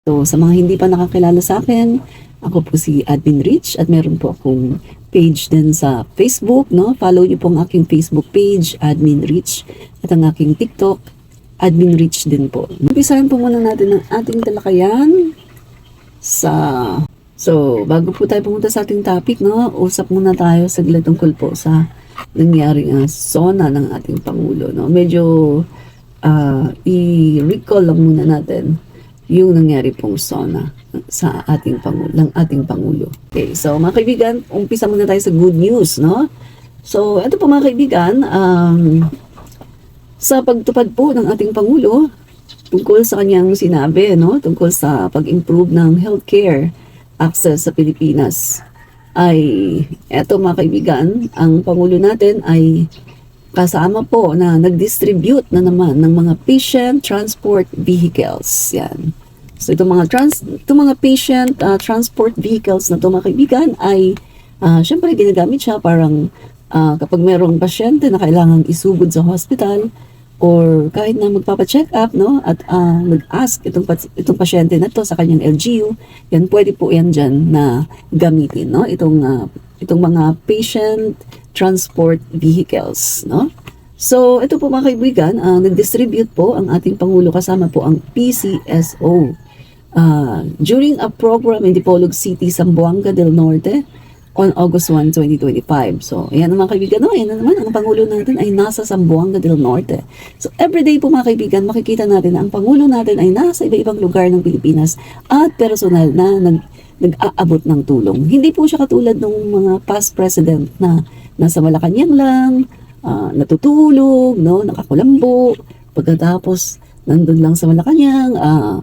So, sa mga hindi pa nakakilala sa akin, ako po si Admin Rich at meron po akong page din sa Facebook, no? Follow niyo po ang aking Facebook page, Admin Rich, at ang aking TikTok, Admin Rich din po. Umpisahan po muna natin ang ating talakayan So, bago po tayo pumunta sa ating topic, no? Usap muna tayo saglit tungkol po sa nangyaring SONA ng ating Pangulo, no? Medyo i-recall lang muna natin yung nangyari pong SONA sa ating Pangulo. Okay, so mga kaibigan, umpisa muna tayo sa good news, no? So, ito po mga kaibigan, sa pagtupad po ng ating Pangulo, tungkol sa kanyang sinabi, no? Tungkol sa pag-improve ng healthcare access sa Pilipinas, ay, eto mga kaibigan, ang Pangulo natin ay kasama po na nag-distribute na naman ng mga patient transport vehicles. Yan. So itong mga patient transport vehicles na ito mga kaibigan ay syempre ginagamit siya parang kapag mayroong pasyente na kailangang isugod sa hospital or kahit na magpapa-check up, no, at nag-ask itong pasyente na to sa kanyang LGU, yan pwede po yan dyan na gamitin, no, itong mga patient transport vehicles, no? So, ito po mga kaibigan, nag-distribute po ang ating Pangulo kasama po ang PCSO during a program in Dipolog City, Zamboanga del Norte on August 1, 2025. So, ayan mga kaibigan, no? Ayan na naman, ang Pangulo natin ay nasa Zamboanga del Norte. So, everyday po mga kaibigan, makikita natin na ang Pangulo natin ay nasa iba-ibang lugar ng Pilipinas at personal na nag-aabot ng tulong. Hindi po siya katulad ng mga past president na nasa Malacanang lang, natutulog, no, nakakulambo, pagkatapos nandun lang sa Malacanang,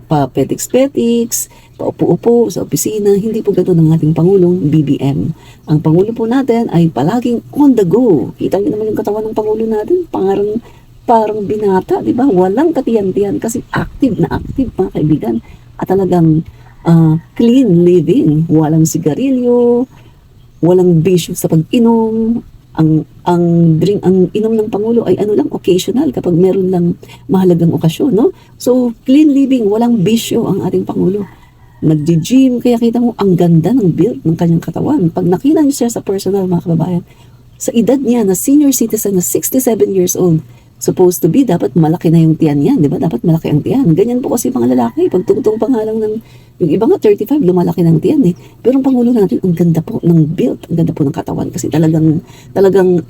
pa-petiks-petiks, paupo-upo sa opisina. Hindi po ganito ng ating Pangulong BBM. Ang Pangulo po natin ay palaging on the go. Kita niyo naman yung katawan ng Pangulo natin, parang binata, di ba? Walang katiyan-tiyan kasi active na active mga kaibigan. At talagang clean living, walang sigarilyo, walang bisyo sa pag-inom. Ang inom ng Pangulo ay ano lang, occasional kapag meron lang mahalagang okasyon, no? So, clean living, walang bisyo ang ating Pangulo. Nag-gym, kaya kita mo ang ganda ng build ng kanyang katawan. Pag nakita niyo siya sa personal, mga kababayan, sa edad niya na senior citizen na 67 years old, supposed to be, dapat malaki na yung tiyan niya, di ba? Dapat malaki ang tiyan. Ganyan po kasi mga lalaki. Pag tungtong pa nga lang yung iba nga 35, lumalaki ng tiyan eh. Pero ang Pangulo natin, ang ganda po ng build, ang ganda po ng katawan kasi talagang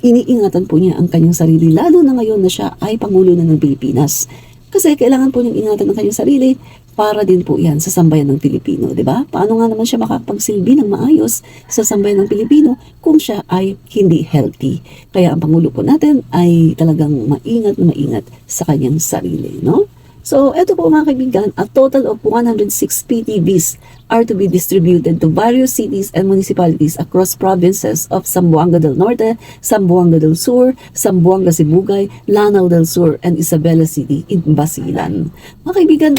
iniingatan po niya ang kanyang sarili. Lalo na ngayon na siya ay Pangulo na ng Pilipinas. Kasi kailangan po niyang ingatan ng kanyang sarili para din po yan sa sambayan ng Pilipino, di ba? Paano nga naman siya makapagsilbi ng maayos sa sambayan ng Pilipino kung siya ay hindi healthy? Kaya ang Pangulo po natin ay talagang maingat na maingat sa kanyang sarili, no? So, eto po mga kaibigan, a total of 106 PTVs are to be distributed to various cities and municipalities across provinces of Zamboanga del Norte, Zamboanga del Sur, Zamboanga Sibugay, Lanao del Sur, and Isabela City in Basilan. Mga kaibigan,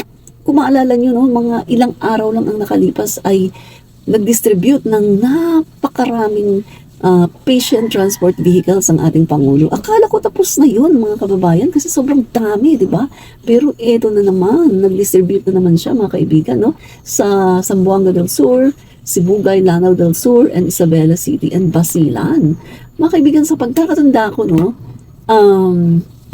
kung maalala nyo, no, mga ilang araw lang ang nakalipas ay nag-distribute ng napakaraming patient transport vehicles ang ating Pangulo. Akala ko tapos na yun mga kababayan kasi sobrang dami, di ba? Pero eto na naman, nag-distribute na naman siya mga kaibigan, no? Sa Zamboanga del Sur, Sibugay, Lanao del Sur, and Isabela City and Basilan. Mga kaibigan, sa pagkakatanda ko, no,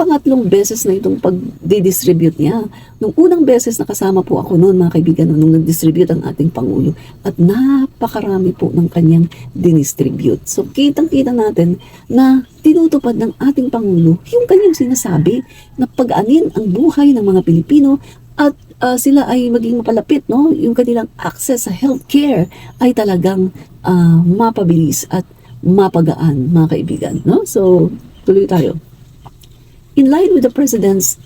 pangatlong beses na itong pag-distribute niya. Nung unang beses nakasama po ako noon mga kaibigan nung nag-distribute ang ating Pangulo at napakarami po ng kanyang dinistribute. So kitang-kita natin na tinutupad ng ating Pangulo yung kanyang sinasabi na pag-anin ang buhay ng mga Pilipino at sila ay maging mapalapit, no? Yung kanilang access sa healthcare ay talagang mapabilis at mapagaan mga kaibigan, no? So tuloy tayo. In line with the President's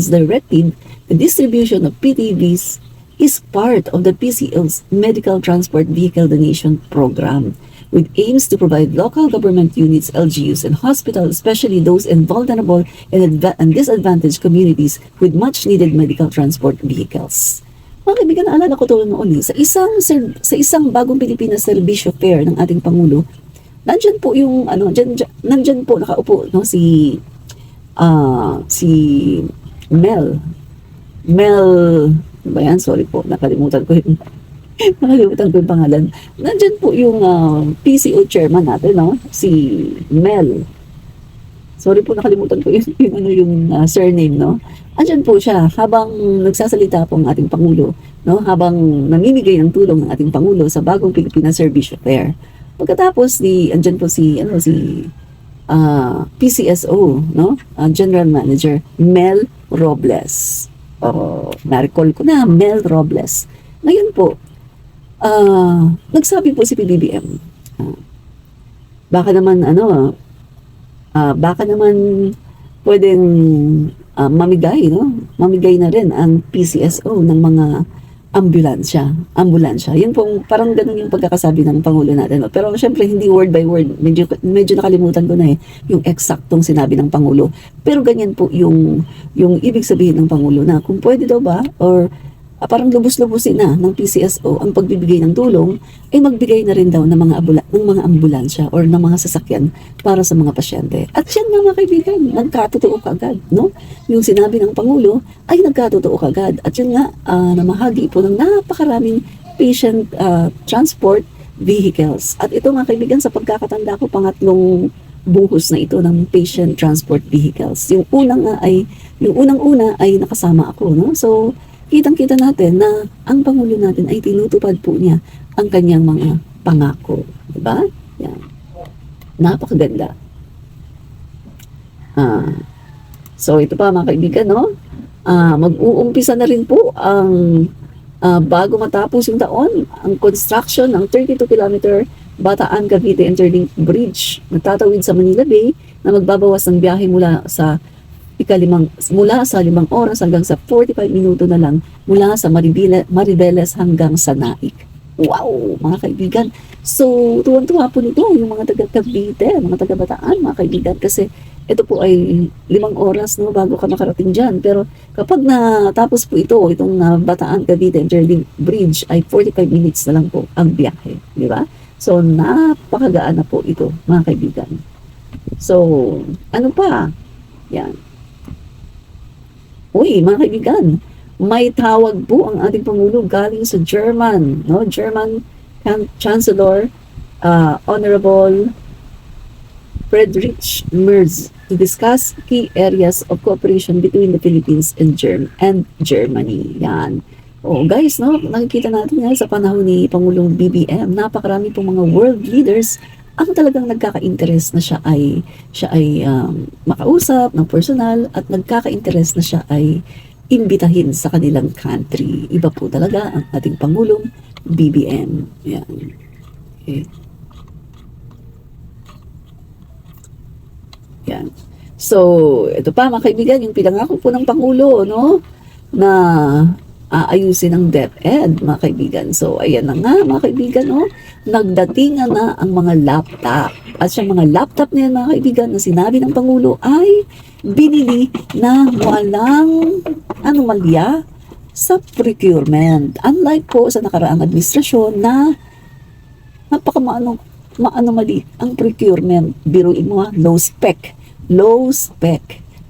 directive, the distribution of PTVs is part of the PCL's Medical Transport Vehicle Donation Program, with aims to provide local government units, LGUs, and hospitals, especially those in vulnerable and disadvantaged communities with much-needed medical transport vehicles. Mga kaibigan, naalala ko ito noon sa isang bagong Pilipinas Servisyo Fair ng ating Pangulo. Nandyan po yung nandyan po nakaupo, no, si Mel Ano ba yan? Sorry po, nakalimutan ko yung nakalimutan ko yung pangalan. Nandyan po yung PCO chairman natin, no? Si Mel. Sorry po, nakalimutan ko yung surname, no? Andyan po siya habang nagsasalita po ang ating Pangulo, no? Habang namimigay ng tulong ng ating Pangulo sa bagong Pilipinas Service Fair. Pagkatapos andyan po si PCSO, no? General Manager Mel Robles. Na-recall ko na, Mel Robles. Ngayon po, nagsabi po si PBBM, baka naman pwedeng mamigay, no? Mamigay na rin ang PCSO ng mga ambulansya. Yun pong parang ganun yung pagkakasabi ng Pangulo natin. No? Pero syempre hindi word by word. Medyo nakalimutan ko na yung eksaktong sinabi ng Pangulo. Pero ganyan po yung ibig sabihin ng Pangulo na kung pwede daw ba or parang lubos-lubosin na ng PCSO ang pagbibigay ng tulong, ay magbigay na rin daw ng mga ambulansya or ng mga sasakyan para sa mga pasyente. At yan mga kaibigan, nagkatotoo kagad, no? Yung sinabi ng Pangulo ay nagkatotoo kagad. At yun nga, namahagi po ng napakaraming patient transport vehicles. At ito mga kaibigan, sa pagkakatanda ko, pangatlong buhos na ito ng patient transport vehicles. Yung unang-una ay nakasama ako, no? So, kitang-kita natin na ang Pangulo natin ay tinutupad po niya ang kanyang mga pangako. Diba? Yan. Napakaganda. So, ito pa mga kaibigan, no? Mag-uumpisa na rin po ang bago matapos yung taon, ang construction ng 32-kilometer Bataan Cavite Interlink Bridge na tatawid sa Manila Bay na magbabawas ng biyahe mula sa 5 oras hanggang sa 45 minuto na lang mula sa Maribeles hanggang sa Naik. Wow, mga kaibigan. So, tuwan-tuwa po nito yung mga taga-Cavite, mga taga-Bataan, mga kaibigan, kasi ito po ay 5 oras no, bago ka makarating dyan. Pero kapag natapos po itong Bataan Cavite Interlink Bridge ay 45 minutes na lang po ang biyahe. Di ba? So, napakagaan na po ito, mga kaibigan. So, ano pa? Yan. Uy, mga kaibigan, may tawag po ang ating Pangulo galing sa German, no? German Chancellor Honorable Friedrich Merz to discuss key areas of cooperation between the Philippines and Germany. Yan. Guys, no? Nakikita natin yan sa panahon ni Pangulong BBM, napakarami pong mga world leaders ang talagang nagkaka-interest na siya ay makausap ng personal at nagkaka-interest na siya ay imbitahin sa kanilang country. Iba po talaga ang ating Pangulong BBM. Yan. Okay. Yan. So, ito pa mga kaibigan, yung pinangako po ng Pangulo, no? Na aayusin ang DepEd, mga kaibigan. So, ayan na nga, mga kaibigan, no? Nagdatingan na ang mga laptop. At yung mga laptop na yan, mga kaibigan, na sinabi ng Pangulo ay binili na walang anomalya sa procurement. Unlike po sa nakaraang administrasyon na napaka-maanomali ang procurement. Biruin mo, low spec,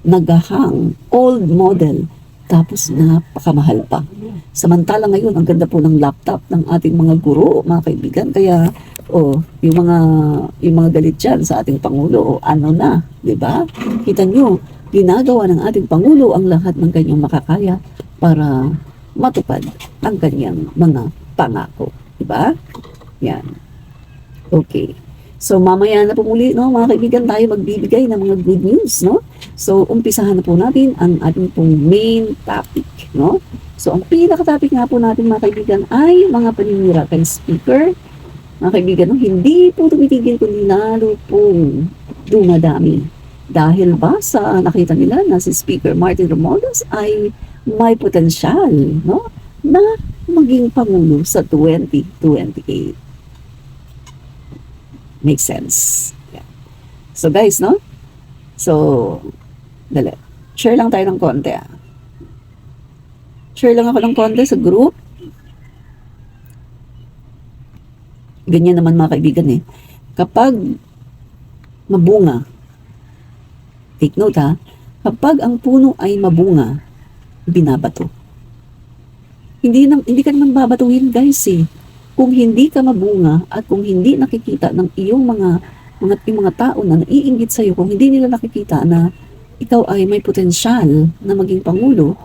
nagahang, old model, tapos napakamahal pa. Samantala ngayon, ang ganda po ng laptop ng ating mga guro, mga kaibigan. Kaya, yung mga galit dyan sa ating Pangulo, ano na, di ba? Kita nyo, ginagawa ng ating Pangulo ang lahat ng kanyang makakaya para matupad ang kanyang mga pangako. Di ba? Yan. Okay. So, mamaya na po muli, no, mga kaibigan, tayo magbibigay ng mga good news, no? So, umpisahan na po natin ang ating pong main topic, no? So, ang pinaka-topic nga po natin, mga kaibigan, ay mga paninira kay speaker. Mga kaibigan, no, hindi po tumitigil, kundi lalo pong dumadami. Dahil ba sa nakita nila na si Speaker Martin Romualdez ay may potensyal, no, na maging Pangulo sa 2028. Makes sense. Yeah. So guys, no? So, dali. Share lang tayo ng konti. Share lang ako ng konti sa group. Ganyan naman mga kaibigan Kapag mabunga, take note kapag ang puno ay mabunga, binabato. hindi ka naman babatuhin guys eh. Kung hindi ka mabunga at kung hindi nakikita ng iyong yung mga tao na naiinggit sa iyo, kung hindi nila nakikita na ikaw ay may potensyal na maging pangulo,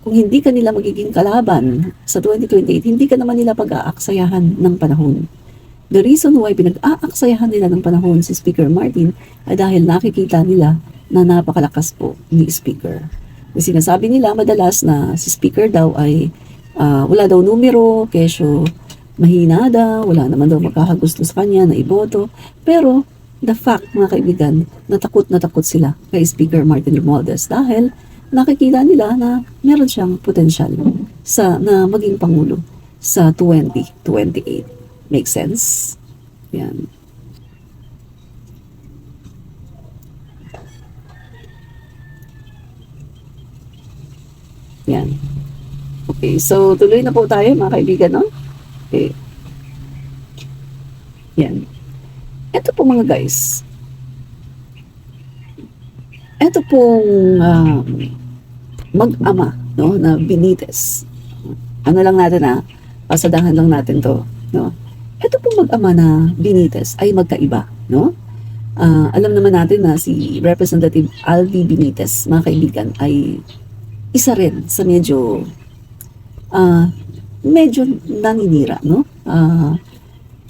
kung hindi ka nila magiging kalaban sa 2028, hindi ka naman nila pag-aaksayahan ng panahon. The reason why pinag-aaksayahan nila ng panahon si Speaker Martin ay dahil nakikita nila na napakalakas po ni Speaker. Sinasabi nila madalas na si Speaker daw ay wala daw numero, kesyo mahina daw, wala naman daw makakagusto sa kanya na iboto. Pero the fact, mga kaibigan, na takot sila kay Speaker Martin Romualdez dahil nakikita nila na meron siyang potensyal na maging pangulo sa 2028. Make sense? Yan. Yan. Okay, so tuloy na po tayo mga kaibigan, no? Okay. Yan. Ito po mga guys. Ito pong mag-ama, no, na Benitez. Ano lang natin pasadahan lang natin to, no? Ito pong mag-ama na Benitez ay magkaiba, no? Alam naman natin na si Representative Alvi Benitez, mga kaibigan, ay isa rin sa medyo naninira, no?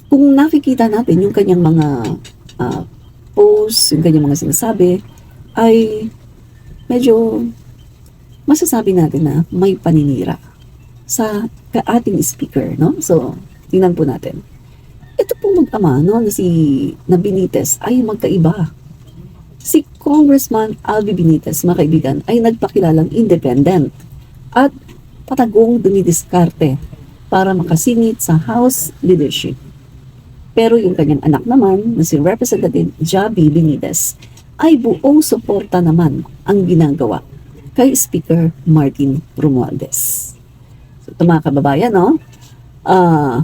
Kung nakikita natin yung kanyang mga posts, yung kanyang mga sinasabi, ay medyo masasabi natin na may paninira sa ating speaker, no? So, tingnan po natin. Ito pong mag-ama, no, na Benitez ay magkaiba. Si Congressman Alvi Benitez, mga kaibigan, ay nagpakilalang independent at patagong dumidiskarte para makasingit sa House leadership. Pero yung kanyang anak naman, na si Representative Javi Benitez, ay buong suporta naman ang ginagawa kay Speaker Martin Romualdez. So, ito mga kababayan, no?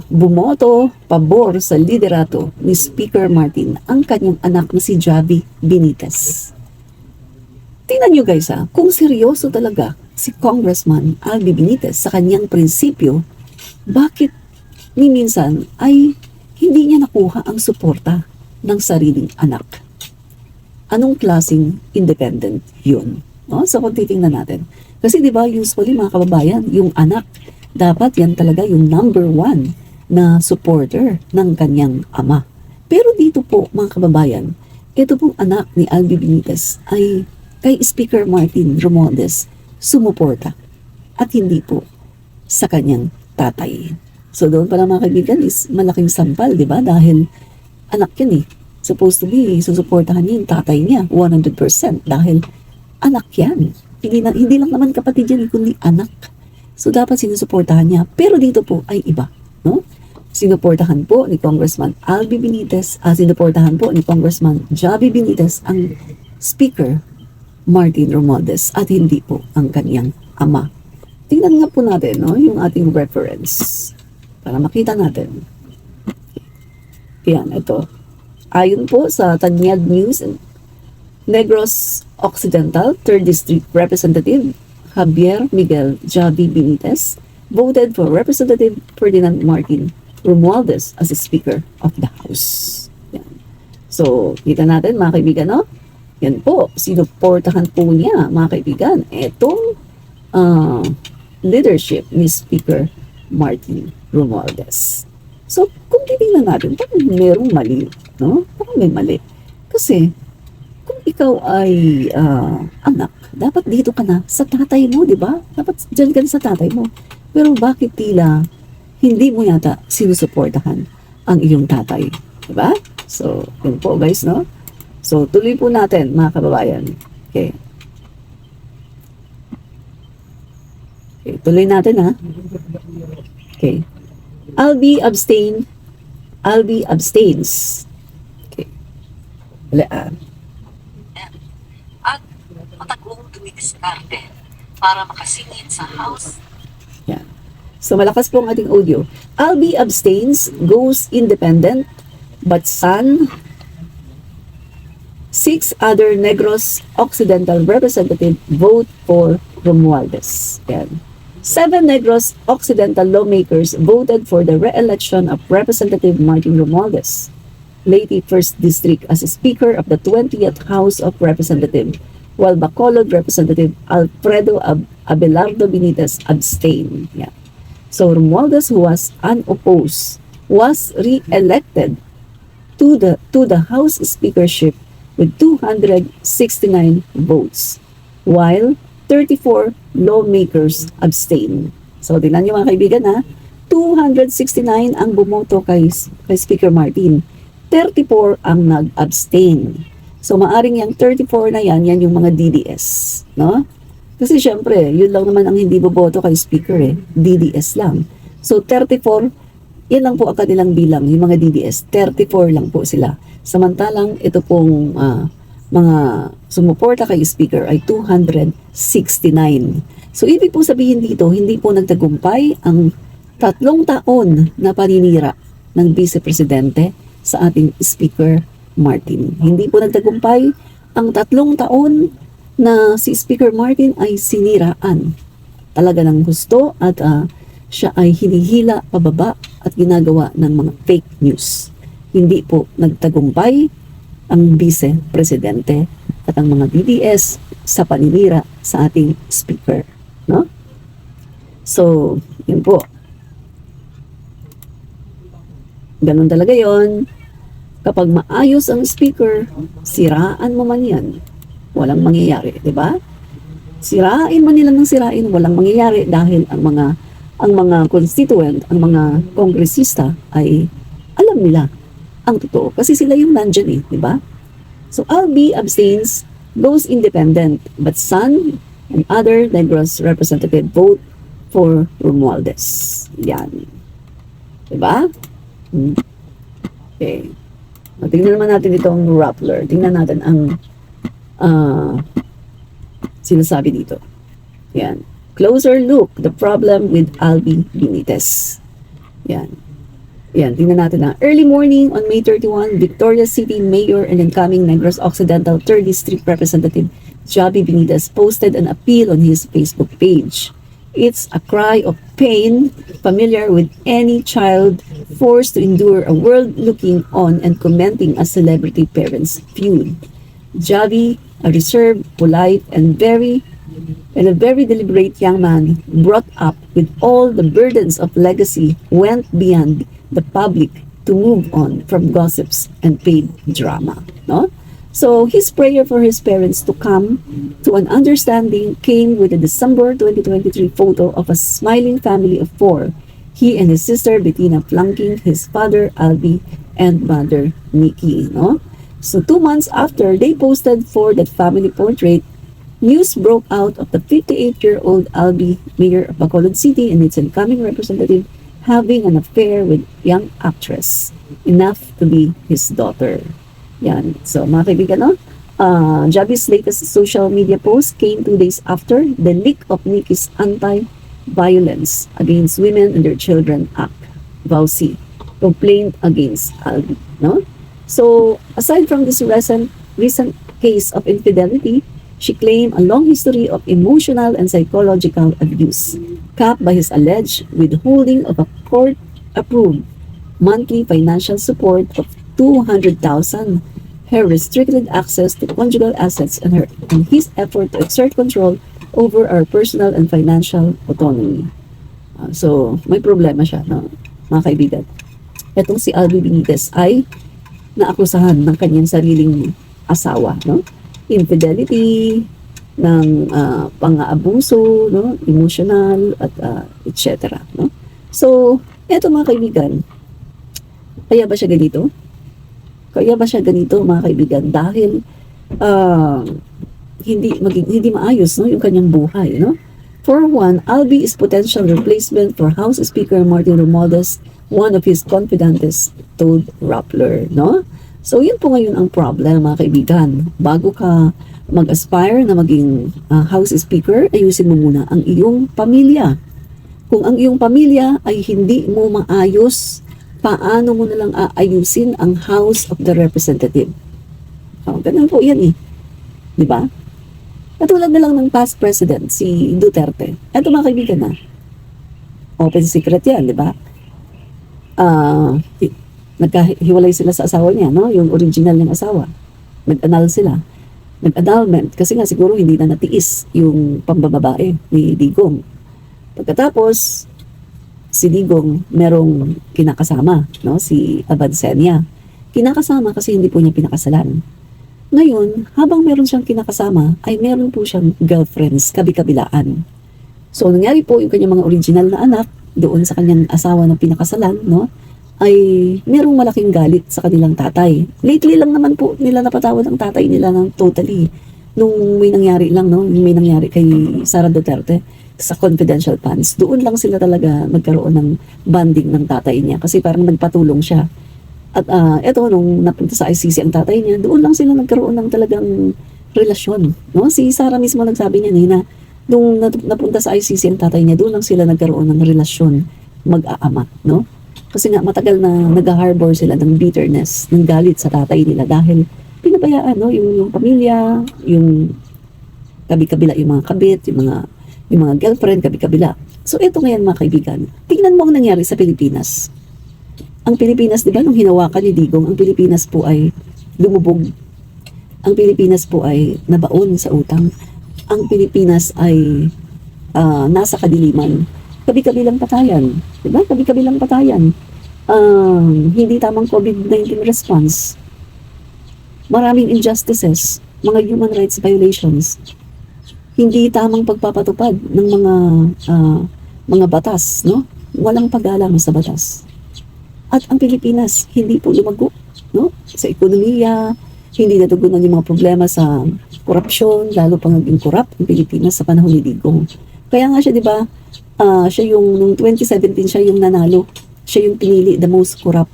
Bumoto pabor sa liderato ni Speaker Martin ang kanyang anak na si Javi Benitez. Tingnan nyo guys, kung seryoso talaga si Congressman Alvi Benitez sa kanyang prinsipyo, bakit ni minsan ay hindi niya nakuha ang suporta ng sariling anak? Anong klaseng independent yun? No? So kung titingnan natin. Kasi di ba usually mga kababayan, yung anak, dapat yan talaga yung number one na supporter ng kanyang ama. Pero dito po mga kababayan, ito pong anak ni Alvi Benitez ay kay Speaker Martin Romualdez sumuporta at hindi po sa kanyang tatay. So doon pala mga kaibigan is malaking sampal, di ba? Dahil anak yan supposed to be, susuportahan niya yung tatay niya 100% dahil anak yan. Hindi lang naman kapatid yan, kundi anak. So dapat sinusuportahan niya. Pero dito po ay iba, no? Sinuportahan po ni Congressman Alvi Benitez, sinuportahan po ni Congressman Javi Benitez ang Speaker Martin Romualdez at hindi po ang kanyang ama. Tingnan nga po natin, no, yung ating reference para makita natin. Yan, ito. Ayon po sa Tanyag News, Negros Occidental 3rd District Representative Javier Miguel Javi Benitez voted for Representative Ferdinand Martin Romualdez as the Speaker of the House. Yan. So, kita natin mga kaibigan, no? Yan po, sinuportahan po niya mga kaibigan itong leadership ni Speaker Martin Romualdez. So, kung titingnan natin, parang merong mali, no? Parang may mali. Kasi, kung ikaw ay anak, dapat dito ka na sa tatay mo, di ba? Dapat dyan ka na sa tatay mo. Pero bakit tila hindi mo yata sinusuportahan ang iyong tatay? Di ba? So, yun po guys, no? So, tuloy po natin, mga kababayan. Okay. Okay, tuloy natin, ha? Okay. Alvi abstains. Okay. Wala, at matagong dumidiskarte para makasingit sa House. Yan. So malakas po ang ating audio. Alvi abstains, goes independent, but son, 6 other Negros Occidental representative vote for Romualdez. Yan. 7 Negros Occidental lawmakers voted for the re-election of Representative Martin Romualdez, Leyte 1st District, as Speaker of the 20th House of Representatives, while Bacolod Representative Alfredo Abelardo Benitez abstained. Yeah. So Romualdez, who was unopposed, was re-elected to the House Speakership with 269 votes, while 34 lawmakers abstain. So, tingnan niyo mga kaibigan ha, 269 ang bumoto kay Speaker Martin, 34 ang nag-abstain. So, maaring yung 34 na yan yung mga DDS, no? Kasi syempre, yun lang naman ang hindi boboto kay Speaker DDS lang. So, 34, yan lang po ang kanilang bilang, yung mga DDS, 34 lang po sila. Samantalang ito pong mga sumuporta kay Speaker ay 269. So, ibig po sabihin dito, hindi po nagtagumpay ang 3 taon na paninira ng Vice Presidente sa ating Speaker Martin. Hindi po nagtagumpay ang 3 taon na si Speaker Martin ay siniraan. Talaga ng gusto at siya ay hinihila pababa at ginagawa ng mga fake news. Hindi po nagtagumpay ang Vice Presidente at ang mga DDS sa paninira sa ating Speaker. No? So, yun po. Ganun talaga yon. Kapag maayos ang Speaker, siraan mo man yan, walang mangyayari, di ba? Sirain man nila ng sirain, walang mangyayari dahil ang mga constituent, ang mga kongresista ay alam nila ang totoo kasi sila yung nandyan di ba? So Albi abstains, goes independent, but San and other Negros representative vote for Romualdez. Yan. Di ba? Okay. Tingnan naman natin itong Rappler. Tingnan natin ang sinasabi dito. Yan. Closer look, the problem with Albi Benitez. Yan. Yan, tingnan natin na. Early morning on May 31, Victoria City Mayor and incoming Negros Occidental 3rd District Representative Javi Benitez posted an appeal on his Facebook page. It's a cry of pain, familiar with any child forced to endure a world looking on and commenting a celebrity parents feud. Javi, a reserved, polite, and a very deliberate young man, brought up with all the burdens of legacy, went beyond the public to move on from gossips and paid drama. No? So his prayer for his parents to come to an understanding came with a December 2023 photo of a smiling family of 4. He and his sister Bettina flanking his father Albi and mother Nikki. No? So 2 months after they posted for that family portrait, news broke out of the 58-year-old Albi, mayor of Bacolod City, and its incoming representative having an affair with young actress, enough to be his daughter. Yan. So, mga kaibigan, no? Javi's latest social media post came 2 days after the leak of Nikki's anti-violence against women and their children act, VAUSI, complaint against Albi. No? So, aside from this recent case of infidelity, she claimed a long history of emotional and psychological abuse, capped by his alleged withholding of a court-approved monthly financial support of 200,000, her restricted access to conjugal assets, and his effort to exert control over our personal and financial autonomy. So, may problema siya, no? Mga kaibigan. Itong si Albi Benitez ay naakusahan ng kanyang sariling asawa, no? Infidelity, ng pang-aabuso, no? Emotional, at etc. No? So, eto mga kaibigan, kaya ba siya ganito? Kaya ba siya ganito mga kaibigan? Dahil hindi maayos, no, yung kanyang buhay, no? For one, Albi is potential replacement for House Speaker Martin Romualdez, one of his confidants told Rappler, no? So, yun po ngayon ang problem, mga kaibigan. Bago ka mag-aspire na maging House Speaker, ayusin mo muna ang iyong pamilya. Kung ang iyong pamilya ay hindi mo maayos, paano mo nalang aayusin ang House of the Representative? So, ganun po yan Di ba? Katulad na lang ng past president, si Duterte. Ito mga kaibigan Open secret yan, di ba? Nagkahiwalay sila sa asawa niya, no? Yung original ng asawa. Nag-annul sila. Nag-annulment kasi nga siguro hindi na natiis yung pambababae ni Digong. Pagkatapos, si Digong merong kinakasama, no? Si Abansenia. Kinakasama kasi hindi po niya pinakasalan. Ngayon, habang meron siyang kinakasama, ay meron po siyang girlfriends, kabi-kabilaan. So, nangyari po yung kanyang mga original na anak, doon sa kanyang asawa na pinakasalan, no? Ay merong malaking galit sa kanilang tatay. Lately lang naman po nila napatawad ang tatay nila ng totally. Nung may nangyari lang, no? Yung may nangyari kay Sara Duterte sa confidential funds. Doon lang sila talaga nagkaroon ng bonding ng tatay niya kasi parang nagpatulong siya. At eto, nung napunta sa ICC ang tatay niya, doon lang sila nagkaroon ng talagang relasyon. No? Si Sara mismo nagsabi niya na nung napunta sa ICC ang tatay niya, doon lang sila nagkaroon ng relasyon mag-aama. No? Kasi nga matagal na nag-harbor sila ng bitterness, ng galit sa tatay nila dahil pinabayaan, no? Yung pamilya, yung kabi-kabila, yung mga kabit, yung mga girlfriend, kabi-kabila. So ito ngayon mga kaibigan, tingnan mo ang nangyari sa Pilipinas. Ang Pilipinas, di ba, nung hinawakan ni Digong, ang Pilipinas po ay lumubog. Ang Pilipinas po ay nabaon sa utang. Ang Pilipinas ay nasa kadiliman. Kabi-kabilang patayan. Di ba? Kabi-kabilang patayan. Hindi tamang COVID-19 response. Maraming injustices, mga human rights violations. Hindi tamang pagpapatupad ng mga batas, no? Walang paggalang sa batas. At ang Pilipinas, hindi po lumago, no? Sa ekonomiya, hindi natugunan yung mga problema sa korupsyon, lalo pang naging corrupt ang Pilipinas sa panahon ni Digong. Kaya nga siya, di ba, siya yung, nung 2017, siya yung nanalo. Siya yung pinili, the most corrupt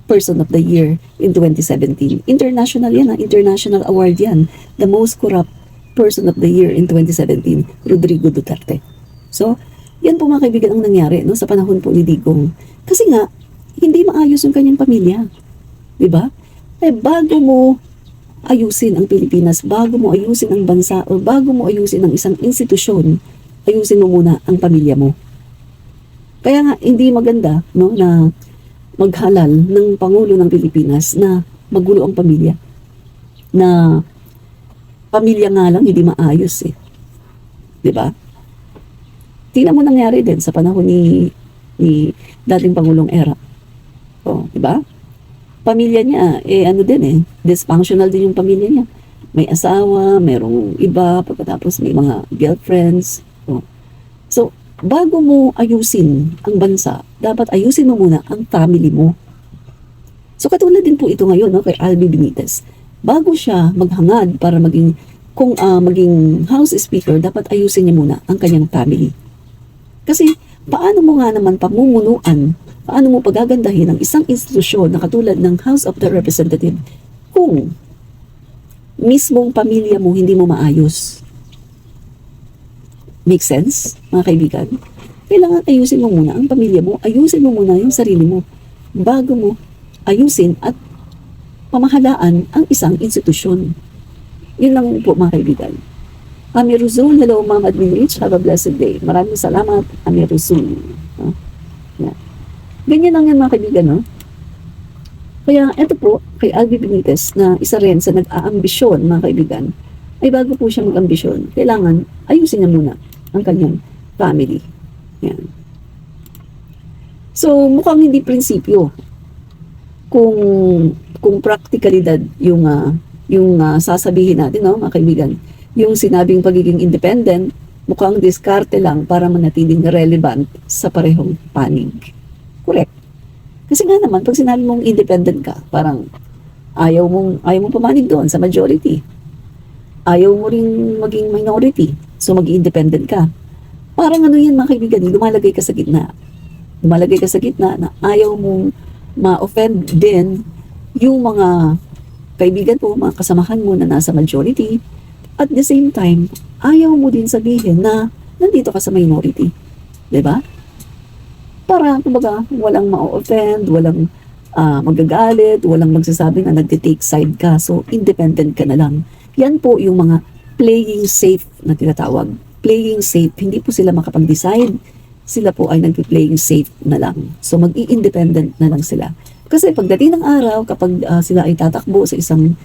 person of the year in 2017. International yan, international award yan. The most corrupt person of the year in 2017, Rodrigo Duterte. So, yan po mga kaibigan ang nangyari, no, sa panahon po ni Digong. Kasi nga, hindi maayos yung kanyang pamilya. Diba? Eh, bago mo ayusin ang Pilipinas, bago mo ayusin ang bansa, o bago mo ayusin ang isang institusyon, ayusin mo muna ang pamilya mo. Kaya nga, hindi maganda, no, na maghalal ng Pangulo ng Pilipinas na magulo ang pamilya. Na pamilya nga lang, hindi maayos eh. Diba? Tingnan mo nangyari din sa panahon ni dating Pangulong Era. O, diba? Pamilya niya, ano din dysfunctional din yung pamilya niya. May asawa, merong iba, pagkatapos may mga girlfriends. O. So, bago mo ayusin ang bansa, dapat ayusin mo muna ang family mo. So, katulad din po ito ngayon, no, kay Albi Benitez. Bago siya maghangad para maging House Speaker, dapat ayusin niya muna ang kanyang family. Kasi, paano mo nga naman pamumunuan, paano mo pagagandahin ang isang institusyon na katulad ng House of the Representative kung mismong pamilya mo hindi mo maayos? Make sense, mga kaibigan? Kailangan ayusin mo muna ang pamilya mo, ayusin mo muna yung sarili mo bago mo ayusin at pamahalaan ang isang institusyon. Yun lang po mga kaibigan. Amir Ruzul, hello Ma'am Admin Rich, have a blessed day. Maraming salamat, Amir Ruzul. Yeah. Ganyan lang yan mga kaibigan, no? Kaya ito po, kay Albi Benitez na isa rin sa nag-aambisyon mga kaibigan, ay bago po siya mag-ambisyon, kailangan ayusin niya muna ang kanyang family. Yan. So, mukhang hindi prinsipyo kung practicalidad yung sasabihin natin, no, mga kaibigan. Yung sinabing pagiging independent, mukhang diskarte lang para manatiling relevant sa parehong panig. Correct. Kasi nga naman, pag sinabi mong independent ka, parang ayaw mong pamanig doon sa majority. Ayaw mo rin maging minority. So, mag-independent ka. Parang ano yan mga kaibigan, lumalagay ka sa gitna. Lumalagay ka sa gitna na ayaw mong ma-offend din yung mga kaibigan mo, mga kasamahan mo na nasa majority. At the same time, ayaw mo din sabihin na nandito ka sa minority. Diba? Para, kumbaga, walang ma-offend, walang magagalit, walang magsasabi na nagtitake side ka. So, independent ka na lang. Yan po yung mga playing safe na tinatawag. Playing safe, hindi po sila makapag-decide sila po ay nag-playing safe na lang. So mag-i-independent na lang sila. Kasi pagdating ng araw, kapag sila ay tatakbo sa isang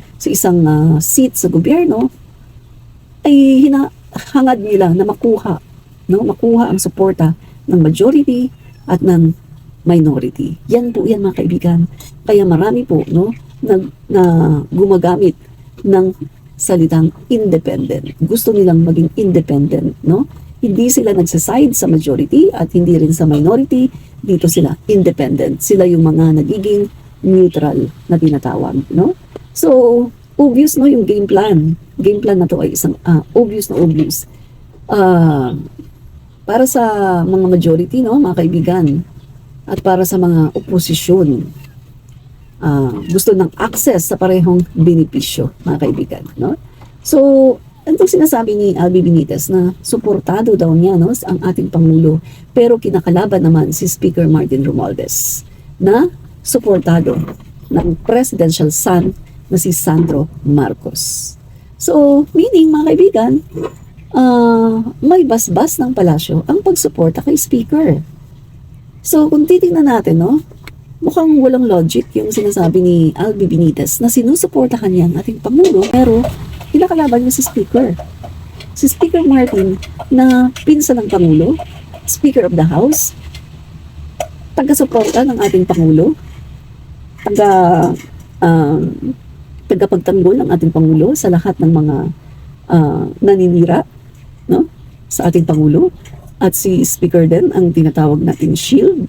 seat sa gobyerno, ay hinahangad nila na makuha ang suporta ng majority at ng minority. Yan po yan mga kaibigan. Kaya marami po na gumagamit ng salitang independent. Gusto nilang maging independent, no? Hindi sila nagsaside sa majority at hindi rin sa minority. Dito sila independent. Sila yung mga nagiging neutral na tinatawag, no? So, obvious no yung game plan. Game plan na to ay isang obvious na obvious. Para sa mga majority, no, mga kaibigan, at para sa mga oposisyon, gusto ng access sa parehong benepisyo, mga kaibigan, no? So, itong sinasabi ni Albi Benitez na suportado daw niya, no, ang ating Pangulo, pero kinakalaban naman si Speaker Martin Romualdez na suportado ng presidential son na si Sandro Marcos. So, meaning mga kaibigan, may basbas ng palasyo ang pagsuporta kay Speaker. So, kung titingnan natin, no, mukhang walang logic yung sinasabi ni Albi Benitez na sinusuportahan niya ang ating Pangulo, pero kinakalaban niya si Speaker. Si Speaker Martin na pinsan ng Pangulo, Speaker of the House, taga-suporta ng ating Pangulo, tagapagtanggol ng ating Pangulo sa lahat ng mga naninira, no, sa ating Pangulo. At si Speaker din ang tinatawag nating shield.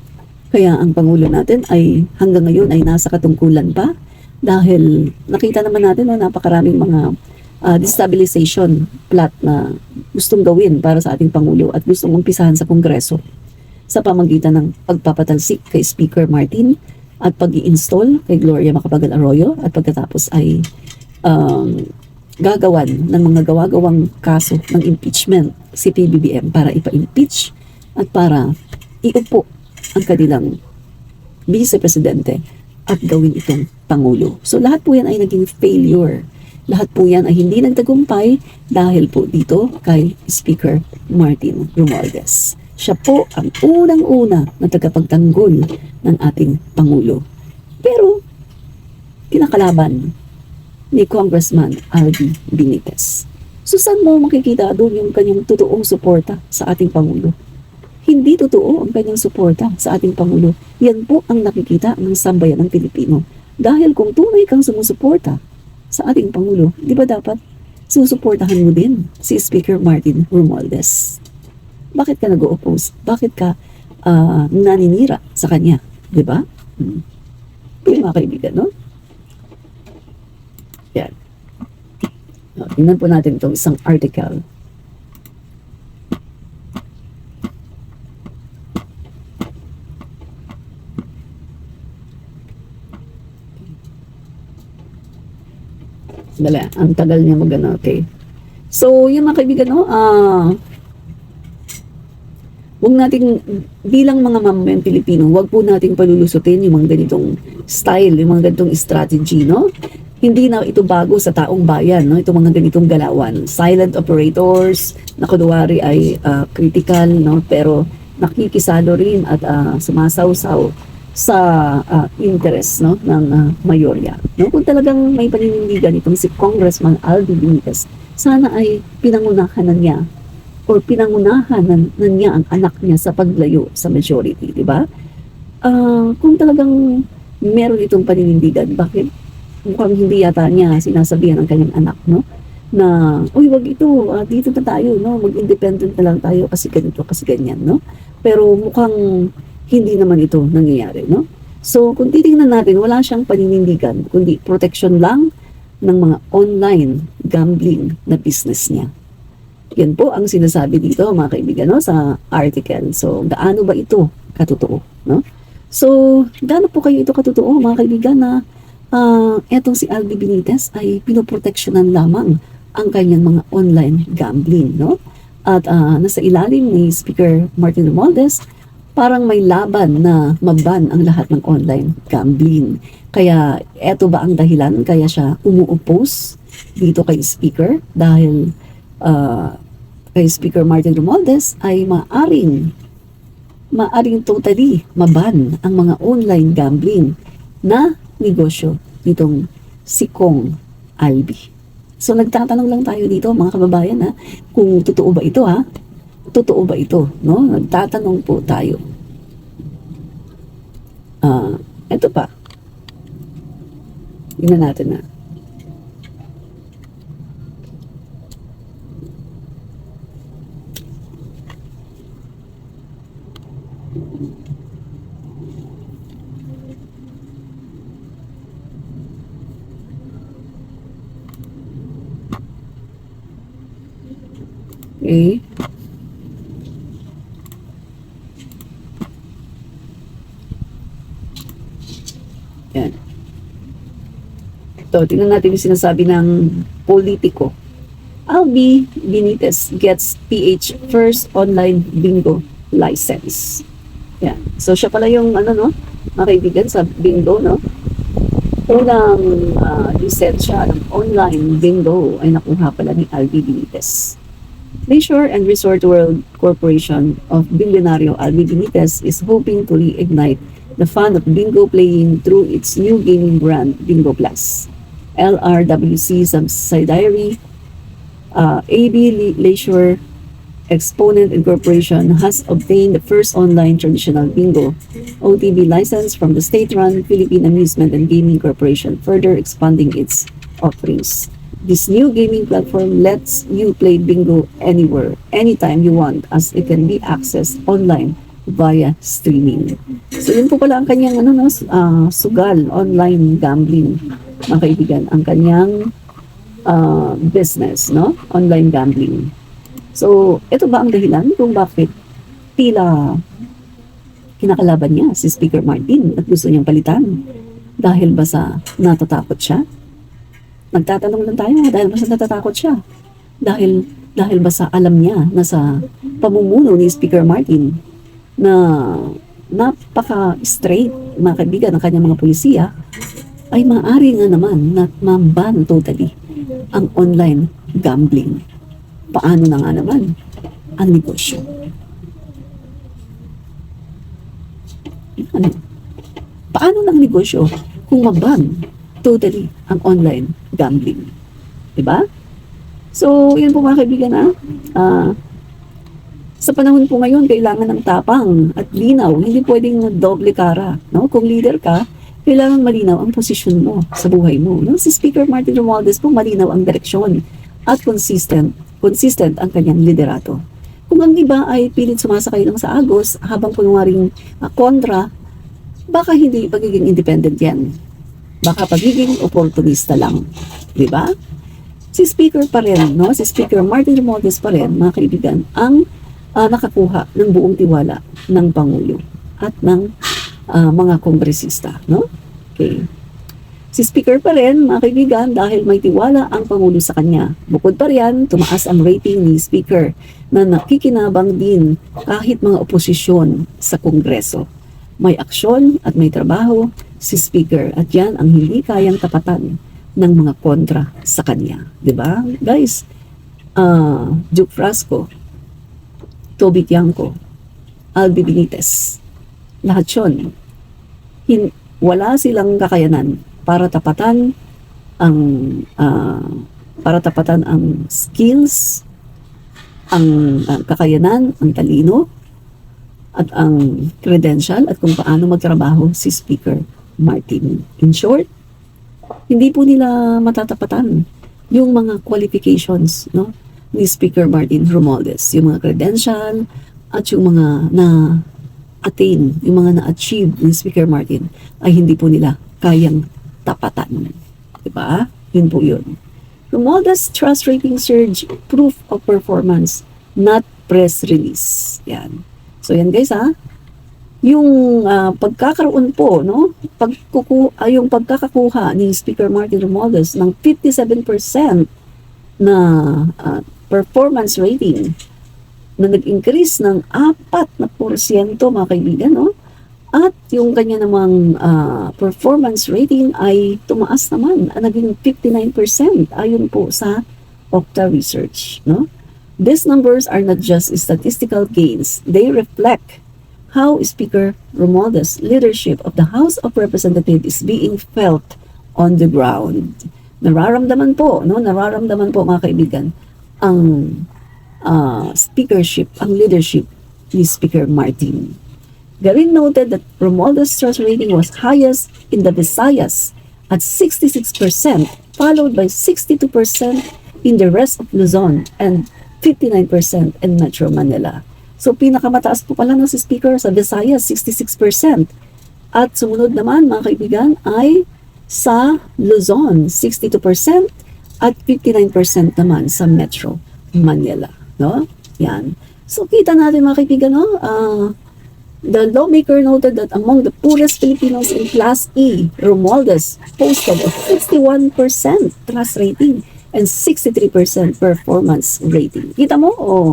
Kaya ang Pangulo natin ay hanggang ngayon ay nasa katungkulan pa dahil nakita naman natin napakaraming mga destabilization plot na gustong gawin para sa ating Pangulo at gustong umpisahan sa Kongreso sa pamagitan ng pagpapatalsik kay Speaker Martin at pag-i-install kay Gloria Macapagal Arroyo at pagkatapos ay gagawan ng mga gawagawang kaso ng impeachment si PBBM para ipa-impeach at para iupo ang kanilang vice-presidente at gawin itong Pangulo. So lahat po yan ay naging failure. Lahat po yan ay hindi nagtagumpay dahil po dito kay Speaker Martin Romualdez. Siya po ang unang-una na tagapagtanggol ng ating Pangulo. Pero kinakalaban ni Congressman Albi Benitez. So saan mo makikita doon yung kanyang totoong suporta sa ating Pangulo? Hindi totoo ang kanyang suporta sa ating Pangulo. Yan po ang nakikita ng sambayan ng Pilipino. Dahil kung tunay kang sumusuporta sa ating Pangulo, di ba dapat susuportahan mo din si Speaker Martin Romualdez? Bakit ka nag-o-oppose? Bakit ka naninira sa kanya? Di ba? Yung mga kaibigan, no? Yan. Tingnan po natin itong isang article. Dali, ang tagal niya magana. Okay. So, yung mga kaibigan, no, huwag nating, bilang mga mamamayang Pilipino, huwag po nating palulusutin yung mga ganitong style, yung mga ganitong strategy, no? Hindi na ito bago sa taong bayan, no? Itong mga ganitong galawan. Silent operators, na kunwari ay critical, no? Pero nakikisalo rin at sumasawsaw sa interest, no, ng mayorya. No? Kung talagang may paninindigan itong si Congressman Albi Benitez, sana ay pinangunahan na niya or pinangunahan na niya ang anak niya sa paglayo sa majority, di ba? Kung talagang meron itong paninindigan, bakit mukhang hindi yata niya sinasabihan ng kanyang anak, no? Na, uy, wag ito, dito na tayo, no? Mag-independent na lang tayo kasi ganito, kasi ganyan, no? Pero mukhang hindi naman ito nangyayari, no? So, kung titingnan natin, wala siyang paninindigan, kundi protection lang ng mga online gambling na business niya. Yan po ang sinasabi dito, mga kaibigan, no, sa article. So, gaano ba ito katotoo, no? So, gaano po kayo ito katotoo, mga kaibigan, na etong si Albi Benitez ay pinoproteksyonan lamang ang kanyang mga online gambling, no? At nasa ilalim ni Speaker Martin Romualdez, parang may laban na mag-ban ang lahat ng online gambling. Kaya eto ba ang dahilan kaya siya umu-oppose dito kay Speaker? Dahil kay Speaker Martin Romualdez ay maaring maaring totally maban ang mga online gambling na negosyo nitong si Kong Albi. So nagtatanong lang tayo dito mga kababayan ha, kung totoo ba ito ha? Totoo ba ito? No? Nagtatanong po tayo. Ito pa. Tingnan natin na. Okay. Yan. Ito, tingnan natin yung sinasabi ng politiko. Albi Benitez gets PH first online bingo license. Yan. So, siya pala yung, mga kaibigan sa bingo, no? Unang lisensya ng online bingo ay nakuha pala ni Albi Benitez. Leisure and Resort World Corporation of billionaire Albi Benitez is hoping to reignite the fun of bingo playing through its new gaming brand, Bingo Plus. LRWC subsidiary AB Leisure Exponent Incorporation has obtained the first online traditional bingo OTB license from the state-run Philippine Amusement and Gaming Corporation, further expanding its offerings. This new gaming platform lets you play bingo anywhere, anytime you want, as it can be accessed online via streaming. So yun po pala ang kanyang sugal, online gambling, mga kaibigan, ang kanyang business, no? Online gambling. So, ito ba ang dahilan kung bakit tila kinakalaban niya si Speaker Martin at gusto niyang palitan? Dahil ba sa natatakot siya? Nagtatanong lang tayo, dahil ba sa natatakot siya? Dahil ba sa alam niya na sa pamumuno ni Speaker Martin na napaka-straight, mga kaibigan, ng kanyang mga polisiya, ay maaari nga naman na maban totally ang online gambling. Paano na nga naman ang negosyo? Paano ng negosyo kung maban totally ang online gambling? Diba? So, yun po mga kaibigan sa panahon po ngayon, kailangan ng tapang at linaw. Hindi pwedeng doble kara. No? Kung leader ka, kailangan malinaw ang posisyon mo sa buhay mo. No? Si Speaker Martin Romualdez po, malinaw ang direksyon at consistent ang kanyang liderato. Kung ang iba ay pilit sumasakay lang sa agos habang kunwaring kontra, baka hindi pagiging independent yan. Baka pagiging opportunista lang. Di ba? Si Speaker pa rin, no? Si Speaker Martin Romualdez pa rin, mga kaibigan, ang nakakuha ng buong tiwala ng Pangulo at ng mga kongresista, no? Okay. Si Speaker pa rin, mga kaibigan, dahil may tiwala ang Pangulo sa kanya. Bukod pa riyan, tumaas ang rating ni Speaker na nakikinabang din kahit mga oposisyon sa Kongreso. May aksyon at may trabaho si Speaker at yan ang hindi kayang tapatan ng mga kontra sa kanya. Diba? Guys, Duke Frasco, Toby Tiangco, Albi Benitez, lahat yun, wala silang kakayanan para tapatan ang skills, ang kakayanan, ang talino, at ang credential at kung paano magtrabaho si Speaker Martin. In short, hindi po nila matatapatan yung mga qualifications, no, ni Speaker Martin Romualdez, yung mga credential at yung mga na-attain, yung mga na-achieve ni Speaker Martin ay hindi po nila kayang tapatan. Diba? Yun po yun. Romualdez trust rating surge, proof of performance, not press release. Yan. So yan guys yung pagkakaroon po, no? Yung pagkakakuha ni Speaker Martin Romualdez ng 57% na performance rating na nag-increase ng 4% mga kaibigan, no? At yung kanya namang performance rating ay tumaas naman, naging 59% ayon po sa Okta Research, no? These numbers are not just statistical gains, they reflect how Speaker Romualdez' leadership of the House of Representatives is being felt on the ground. Nararamdaman po, no? Nararamdaman po mga kaibigan, ang speakership, ang leadership ni Speaker Martin. Garin noted that Romualdez' trust rating was highest in the Visayas at 66%, followed by 62% in the rest of Luzon and 59% in Metro Manila. So pinakamataas po pala ng si Speaker sa Visayas, 66%. At sumunod naman mga kaibigan ay sa Luzon, 62% at 59% naman sa Metro Manila. No? Yan. So kita natin mga kaibigan, no? The lawmaker noted that among the poorest Filipinos in Class E, Romualdez posted a 61% trust rating and 63% performance rating. Kita mo? Oh.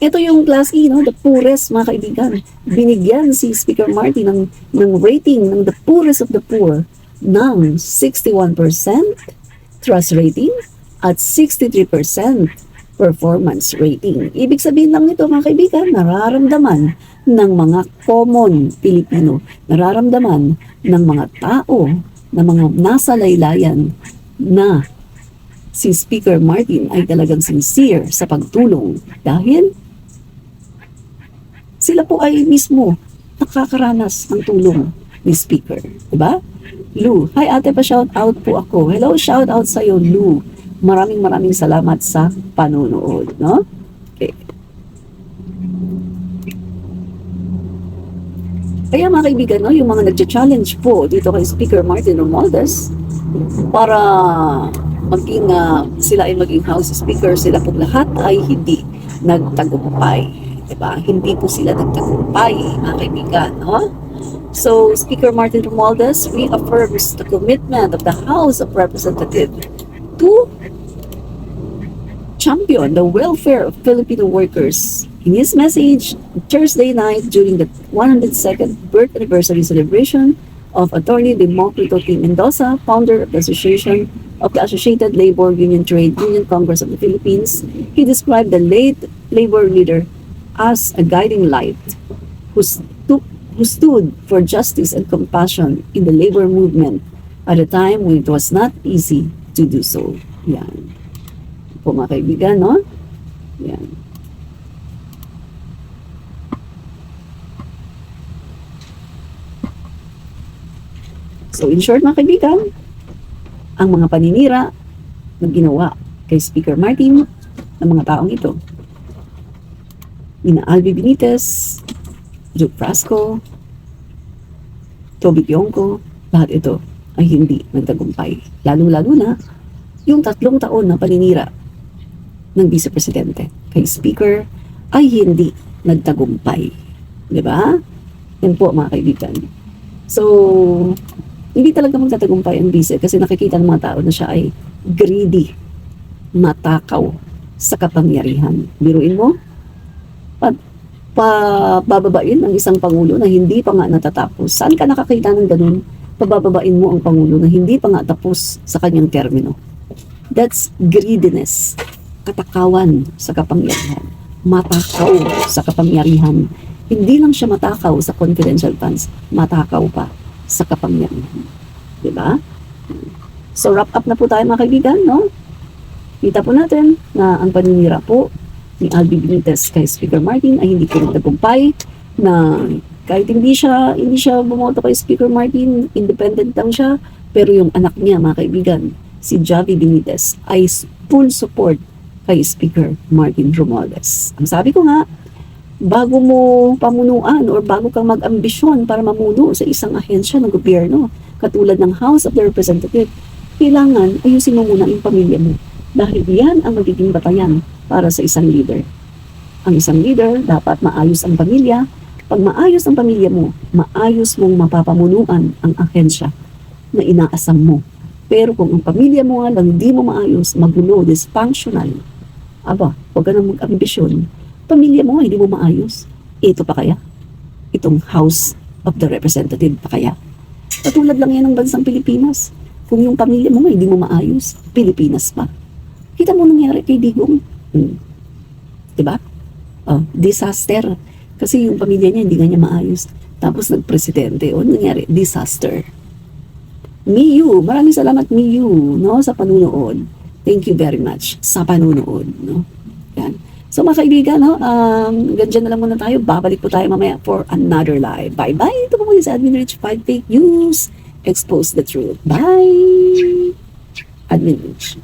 Ito yung Class E, no? The poorest, mga kaibigan. Binigyan si Speaker Martin ng rating ng the poorest of the poor ng 61% trust rating at 63% performance rating. Ibig sabihin lang nito mga kaibigan, nararamdaman ng mga common Pilipino, nararamdaman ng mga tao, ng mga nasa laylayan na si Speaker Martin ay talagang sincere sa pagtulong dahil sila po ay mismo nakakaranas ng tulong ni Speaker. Diba? Lou, hi ate, pa shout out po ako. Hello, shout out sa iyo, Lou. Maraming salamat sa panonood, no? Okay. Kaya mga kaibigan, no, yung mga nagcha-challenge po dito kay Speaker Martin Romualdez para maging sila ay maging House Speaker, sila po lahat ay hindi nagtagumpay, diba? Hindi po sila nagtagumpay, mga kaibigan, no? So, Speaker Martin Romualdez reaffirms the commitment of the House of Representatives to champion the welfare of Filipino workers. In his message Thursday night during the 102nd birth anniversary celebration of Attorney Democrito T. Mendoza, founder of the Association of the Associated Labor Union Trade Union Congress of the Philippines, he described the late labor leader as a guiding light who stood for justice and compassion in the labor movement at a time when it was not easy to do so. Yan. Po mga kaibigan, no? Yan. So in short mga kaibigan, ang mga paninira na ginawa kay Speaker Martin ng mga taong ito, Nina Albi Benitez, Duke Frasco, Toby Tionco, lahat ito ay hindi nagtagumpay. Lalong-lalo na yung 3 taon na paninira ng Vice Presidente kay Speaker ay hindi nagtagumpay. Diba? Yan po mga kaibigan. So, hindi talaga magtatagumpay ang Vice kasi nakikita ng mga tao na siya ay greedy, matakaw sa kapangyarihan. Biruin mo, pababain ang isang pangulo na hindi pa nga natatapos. Saan ka nakakita ng ganun? Pabababain mo ang pangulo na hindi pa nga tapos sa kanyang termino. That's greediness. Katakawan sa kapangyarihan. Matakaw sa kapangyarihan. Hindi lang siya matakaw sa confidential funds, matakaw pa sa kapangyarihan. Diba? So wrap up na po tayo mga kaibigan, no? Kita po natin na ang paninira po ni Albi Benitez kay Speaker Martin ay hindi po nagtagumpay, na kahit hindi siya bumoto kay Speaker Martin, independent lang siya, pero yung anak niya mga kaibigan, si Javi Benitez, ay full support kay Speaker Martin Romualdez. Ang sabi ko nga, bago mo pamunuan or bago kang mag-ambisyon para mamuno sa isang ahensya ng gobyerno, katulad ng House of the Representatives, kailangan ayusin mo muna yung pamilya mo. Dahil yan ang magiging batayan para sa isang leader. Ang isang leader, dapat maayos ang pamilya. Pag maayos ang pamilya mo, maayos mong mapapamunuan ang ahensya na inaasam mo. Pero kung ang pamilya mo nga lang hindi mo maayos, magulo, dysfunctional, aba, huwag ka nang mag-ambisyon. Pamilya mo nga hindi mo maayos. Ito pa kaya? Itong House of the Representative pa kaya? Katulad lang yan ng bansang Pilipinas. Kung yung pamilya mo nga hindi mo maayos, Pilipinas pa. Kita mo nangyari kay Digong. Diba? Oh, disaster. Kasi yung pamilya niya, hindi nga niya maayos. Tapos nagpresidente. O, nangyari? Disaster. Miyu, maraming salamat Miyu, no, sa panunood. Thank you very much sa panunood, no. Yan. So mga kaibigan, no, ganyan na lang muna tayo. Babalik po tayo mamaya for another live. Bye-bye. Ito po muli sa Admin Rich 5 Fake News. Expose the truth. Bye! Admin Rich.